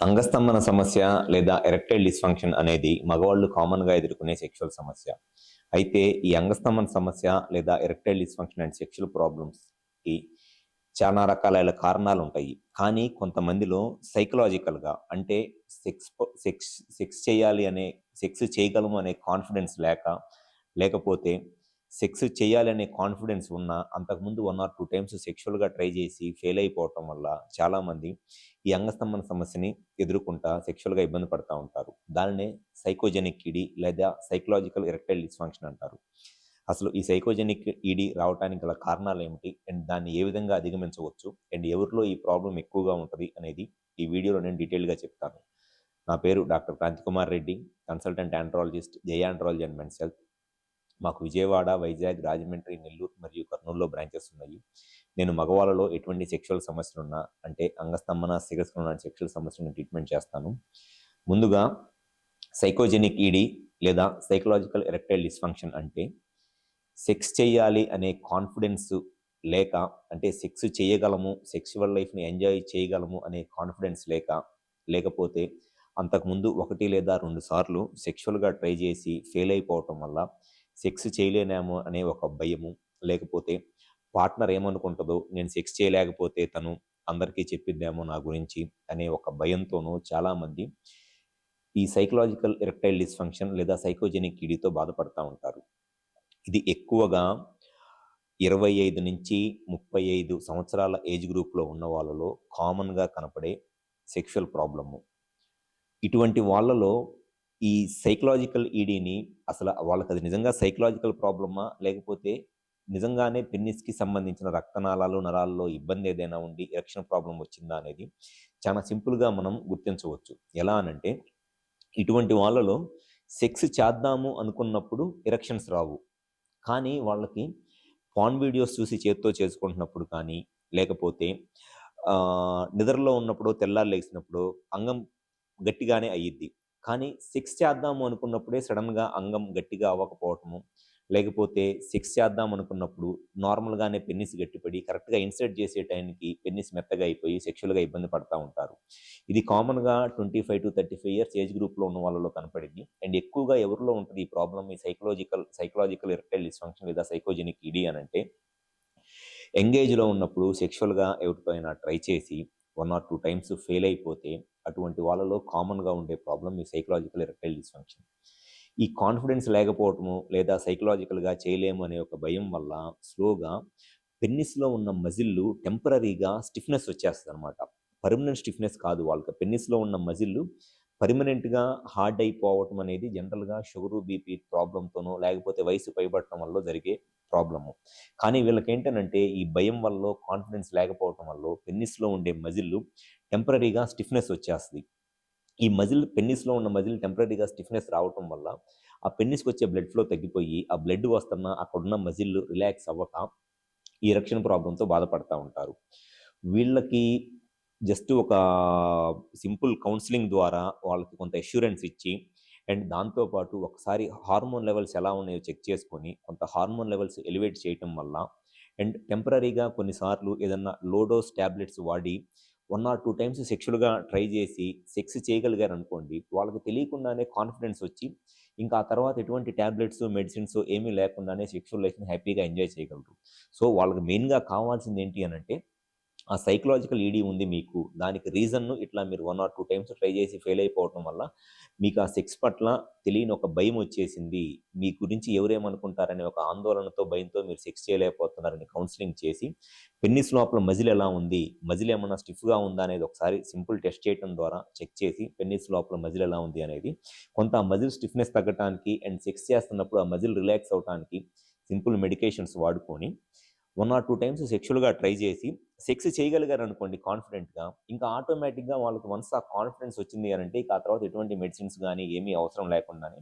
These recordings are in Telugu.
అంగస్తంభన సమస్య లేదా ఎరెక్టైల్ డిస్ఫంక్షన్ అనేది మగవాళ్ళు కామన్‌గా ఎదుర్కొనే సెక్షువల్ సమస్య. అయితే ఈ అంగస్తంభన సమస్య లేదా ఎరెక్టైల్ డిస్ఫంక్షన్ అండ్ సెక్షువల్ ప్రాబ్లమ్స్‌కి చానా రకాలైన కారణాలుంటాయి. కానీ కొంతమందిలో సైకలాజికల్‌గా అంటే సెక్స్ ప సెక్స్ సెక్స్ చేయాలి అనే సెక్స్ చేయగలము అనే కాన్ఫిడెన్స్ లేకపోతే సెక్స్ చేయాలనే కాన్ఫిడెన్స్ ఉన్నా అంతకుముందు 1 ఆర్ 2 టైమ్స్ సెక్షువల్‌గా ట్రై చేసి ఫెయిల్ అయిపోవటం వల్ల చాలామంది ఈ అంగస్తంభన సమస్యని ఎదుర్కొంటా సెక్షువల్‌గా ఇబ్బంది పడతా ఉంటారు. దానినే సైకోజెనిక్ ఈడీ లేదా సైకలాజికల్ ఎరెక్టైల్ డిస్‌ఫంక్షన్ అంటారు. అసలు ఈ సైకోజెనిక్ ఈడీ రావటానికి గల కారణాలేమిటి? అండ్ దాన్ని ఏ విధంగా అధిగమించవచ్చు? అండ్ ఎవరిలో ఈ ప్రాబ్లమ్ ఎక్కువగా ఉంటది అనేది ఈ వీడియోలో నేను డీటెయిల్‌గా చెప్తాను. నా పేరు doctor Krantikumar Reddy, consultant andrologist, Jaya andrology and men's health. మాకు విజయవాడ, వైజాగ్, రాజమండ్రి, నెల్లూరు మరియు కర్నూలులో బ్రాంచెస్ ఉన్నాయి. నేను మగవాళ్ళలో ఎటువంటి సెక్షువల్ సమస్యలున్నా అంటే అంగస్తంభన, సిగస్కరణ సెక్షువల్ సమస్యలను ట్రీట్మెంట్ చేస్తాను. ముందుగా సైకోజెనిక్ ఈడీ లేదా సైకలాజికల్ ఎరెక్టైల్ డిస్ఫంక్షన్ అంటే సెక్స్ చేయాలి అనే కాన్ఫిడెన్స్ లేక, అంటే సెక్స్ చేయగలము, సెక్సువల్ లైఫ్‌ని ఎంజాయ్ చేయగలము అనే కాన్ఫిడెన్స్ లేకపోతే అంతకుముందు 1 లేదా 2 సార్లు సెక్షువల్‌గా ట్రై చేసి ఫెయిల్ అయిపోవటం వల్ల సెక్స్ చేయలేనేమో అనే ఒక భయము, లేకపోతే పార్ట్నర్ ఏమనుకుంటదో, నేను సెక్స్ చేయలేకపోతే తను అందరికీ చెప్పిద్దేమో నా గురించి అనే ఒక భయంతోనూ చాలామంది ఈ సైకలాజికల్ ఎరెక్టైల్ డిస్ఫంక్షన్ లేదా సైకోజెనిక్ ఈడీతో బాధపడతా ఉంటారు. ఇది ఎక్కువగా 25-35 సంవత్సరాల ఏజ్ గ్రూప్‌లో ఉన్న వాళ్ళలో కామన్‌గా కనపడే సెక్షువల్ ప్రాబ్లము. ఇటువంటి వాళ్ళలో ఈ సైకలాజికల్ ఈడీని అసలు వాళ్ళకది నిజంగా సైకలాజికల్ ప్రాబ్లమా? లేకపోతే నిజంగానే పెన్నిస్‌కి సంబంధించిన రక్తనాళాలు, నరాల్లో ఇబ్బంది ఏదైనా ఉండి ఎరెక్షన్ ప్రాబ్లమ్ వచ్చిందా అనేది చాలా సింపుల్‌గా మనం గుర్తించవచ్చు. ఎలా అనంటే, ఇటువంటి వాళ్ళలో సెక్స్ చేద్దాము అనుకున్నప్పుడు ఎరెక్షన్స్ రావు. కానీ వాళ్ళకి పార్న్ వీడియోస్ చూసి చేత్తో చేసుకుంటున్నప్పుడు కానీ, లేకపోతే నిద్రలో ఉన్నప్పుడో, తెల్లారి లెగిసినప్పుడో అంగం గట్టిగానే అయ్యిద్ది. కానీ సెక్స్ చేద్దాము అనుకున్నప్పుడే సడెన్‌గా అంగం గట్టిగా అవ్వకపోవటము, లేకపోతే సెక్స్ చేద్దాం అనుకున్నప్పుడు నార్మల్‌గానే పెన్నిస్ గట్టిపడి కరెక్ట్‌గా ఇన్సర్ట్ చేసే టైంకి పెన్నిస్ మెత్తగా అయిపోయి సెక్షువల్‌గా ఇబ్బంది పడతా ఉంటారు. ఇది కామన్‌గా 25-35 ఇయర్స్ ఏజ్ గ్రూప్‌లో ఉన్న వాళ్ళలో కనపడిద్ది. అండ్ ఎక్కువగా ఎవరిలో ఉంటది ఈ ప్రాబ్లమ్, ఈ సైకలాజికల్ ఎరెక్టైల్ డిస్‌ఫంక్షన్ లేదా సైకోజెనిక్ ఈడీ అనంటే, యంగ్ ఏజ్‌లో ఉన్నప్పుడు సెక్షువల్‌గా ఎవరితో అయినా ట్రై చేసి 1 ఆర్ 2 టైమ్స్ ఫెయిల్ అయిపోతే అటువంటి వాళ్ళలో కామన్‌గా ఉండే ప్రాబ్లమ్ ఈ సైకలాజికల్ ఎరెక్టైల్ డిస్‌ఫంక్షన్. ఈ కాన్ఫిడెన్స్ లేకపోవటము లేదా సైకలాజికల్‌గా చేయలేము అనే ఒక భయం వల్ల స్లోగా పెన్నిస్‌లో ఉన్న మజిల్లు టెంపరరీగా స్టిఫ్‌నెస్ వచ్చేస్తదనమాట. పర్మనెంట్ స్టిఫ్‌నెస్ కాదు. వాళ్ళకి పెన్నిస్‌లో ఉన్న మజిల్లు పర్మనెంట్‌గా హార్డ్ అయిపోవటం అనేది జనరల్‌గా షుగరు, బీపీ ప్రాబ్లమ్‌తోనో లేకపోతే వయసు పైబడటం వల్లో జరిగే ప్రాబ్లము. కానీ వీళ్ళకేంటనంటే ఈ భయం వల్లో, కాన్ఫిడెన్స్ లేకపోవటం వల్లో పెన్నిస్‌లో ఉండే మజిల్లు టెంపరరీగా స్టిఫ్‌నెస్ వచ్చేస్తది. ఈ పెన్నిస్‌లో ఉన్న మజిల్ టెంపరరీగా స్టిఫ్‌నెస్ రావటం వల్ల ఆ పెన్నిస్‌కొచ్చే బ్లడ్ ఫ్లో తగ్గిపోయి, ఆ బ్లడ్ వస్తున్న అక్కడున్న మజిల్ రిలాక్స్ అవ్వక ఈ ఎరెక్షన్ ప్రాబ్లమ్‌తో బాధపడతా ఉంటారు. వీళ్ళకి జస్ట్ ఒక సింపుల్ కౌన్సెలింగ్ ద్వారా వాళ్ళకి కొంత అష్యూరెన్స్ ఇచ్చి, అండ్ దాంతో పాటు ఒకసారి హార్మోన్ లెవెల్స్ ఎలా ఉన్నాయో చెక్ చేసుకొని, కొంత హార్మోన్ లెవెల్స్ ఎలివేట్ చేయటం వల్ల, అండ్ టెంపరరీగా కొన్నిసార్లు ఏదన్నా లో డోస్ టాబ్లెట్స్ వాడి 1 ఆర్ 2 టైమ్స్ సెక్షువల్‌గా ట్రై చేసి సెక్స్ చేయగలిగారనుకోండి, వాళ్ళకి తెలియకుండానే కాన్ఫిడెన్స్ వచ్చి, ఇంకా ఆ తర్వాత ఎటువంటి టాబ్లెట్స్, మెడిసిన్స్ ఏమీ లేకుండానే సెక్షువల్ లైఫ్‌ని హ్యాపీగా ఎంజాయ్ చేయగలరు. సో, వాళ్ళకి మెయిన్‌గా కావాల్సింది ఏంటి అనంటే, ఆ సైకలాజికల్ ఈడీ ఉంది మీకు. దానికి రీజన్ ఇట్లా మీరు 1 ఆర్ 2 టైమ్స్ ట్రై చేసి ఫెయిల్ అయిపోవటం వల్ల మీకు ఆ సెక్స్ పట్ల తెలియని ఒక భయం వచ్చేసింది. మీ గురించి ఎవరేమనుకుంటారనే ఒక ఆందోళనతో, భయంతో మీరు సెక్స్ చేయలేకపోతున్నారని కౌన్సెలింగ్ చేసి, పెన్నిస్ లోపల మజిల్ ఎలా ఉంది? మజిల్ ఏమన్నా స్టిఫ్‌గా ఉందా? అనేది ఒకసారి సింపుల్ టెస్ట్ చేయటం ద్వారా చెక్ చేసి, పెన్నిస్ లోపల మజిల్ ఎలా ఉంది అనేది, కొంత ఆ మజిల్ స్టిఫ్‌నెస్ తగ్గటానికి అండ్ సెక్స్ చేస్తున్నప్పుడు ఆ మజిల్ రిలాక్స్ అవ్వటానికి సింపుల్ మెడికేషన్స్ వాడుకొని 1 ఆర్ 2 టైమ్స్ సెక్షువల్‌గా ట్రై చేసి సెక్స్ చేయగలిగారనుకోండి కాన్ఫిడెంట్‌గా, ఇంకా ఆటోమేటిక్‌గా వాళ్ళకి వన్స్ ఆ కాన్ఫిడెన్స్ వచ్చింది అనంటే, ఇక ఆ తర్వాత ఎటువంటి మెడిసిన్స్ గానీ ఏమీ అవసరం లేకుండానే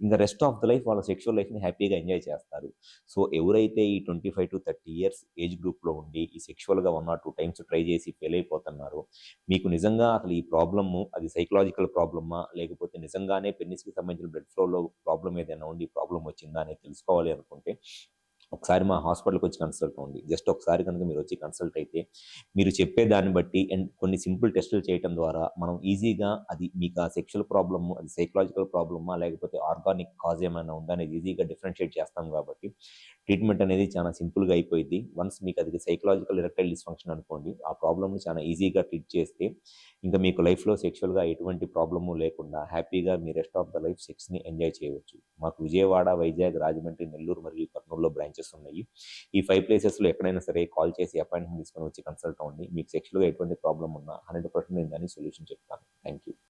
ఇంకా రెస్ట్ ఆఫ్ ద లైఫ్ వాళ్ళ సెక్షువల్ లైఫ్‌ని హ్యాపీగా ఎంజాయ్ చేస్తారు. సో, ఎవరైతే ఈ 25-30 ఇయర్స్ ఏజ్ గ్రూప్‌లో ఉండి ఈ సెక్షువల్‌గా 1 ఆర్ 2 టైమ్స్ ట్రై చేసి ఫెయిల్ అయిపోతున్నారో, మీకు నిజంగా అసలు ఈ ప్రాబ్లము అది సైకలాజికల్ ప్రాబ్లమా? లేకపోతే నిజంగానే పెన్నిస్‌కి సంబంధించిన బ్లడ్ ఫ్లోలో ప్రాబ్లమ్ ఏదైనా ఉండి ప్రాబ్లమ్ వచ్చిందా అనేది తెలుసుకోవాలి అనుకుంటే, ఒకసారి మా హాస్పిటల్‌కి వచ్చి కన్సల్ట్ అవ్వండి. జస్ట్ ఒకసారి కనుక మీరొచ్చి కన్సల్ట్ అయితే, మీరు చెప్పే దాన్ని బట్టి అండ్ కొన్ని సింపుల్ టెస్టులు చేయటం ద్వారా మనం ఈజీగా అది మీకు ఆ సెక్షువల్ ప్రాబ్లము, అది సైకలాజికల్ ప్రాబ్లమా, లేకపోతే ఆర్గానిక్ కాజ్ ఏమైనా ఉందా అనేది ఈజీగా డిఫరెన్షియేట్ చేస్తాం కాబట్టి, ట్రీట్మెంట్ అనేది చాలా సింపుల్‌గా అయిపోయిద్ది. వన్స్ మీకు అది సైకలాజికల్ ఎరెక్టైల్ డిస్‌ఫంక్షన్ అనుకోండి, ఆ ప్రాబ్లమ్‌ని చాలా ఈజీగా ట్రీట్ చేస్తే, ఇంకా మీకు లైఫ్‌లో సెక్షువల్‌గా ఎటువంటి ప్రాబ్లము లేకుండా హ్యాపీగా మీ రెస్ట్ ఆఫ్ ద లైఫ్ సెక్స్‌ని ఎంజాయ్ చేయవచ్చు. మాకు విజయవాడ, వైజాగ్, రాజమండ్రి, నెల్లూరు మరియు కర్నూలులో బ్రాంచెస్ ఉన్నాయి. ఈ 5 ప్లేసెస్‌లో ఎక్కడైనా సరే కాల్ చేసి అపాయింట్‌మెంట్ తీసుకొని వచ్చి కన్సల్ట్ అవ్వండి. మీకు సెక్షువల్‌గా ఎటువంటి ప్రాబ్లమ్ ఉన్నా 100% నేను దానికి సొల్యూషన్ చెప్తాను. Thank you.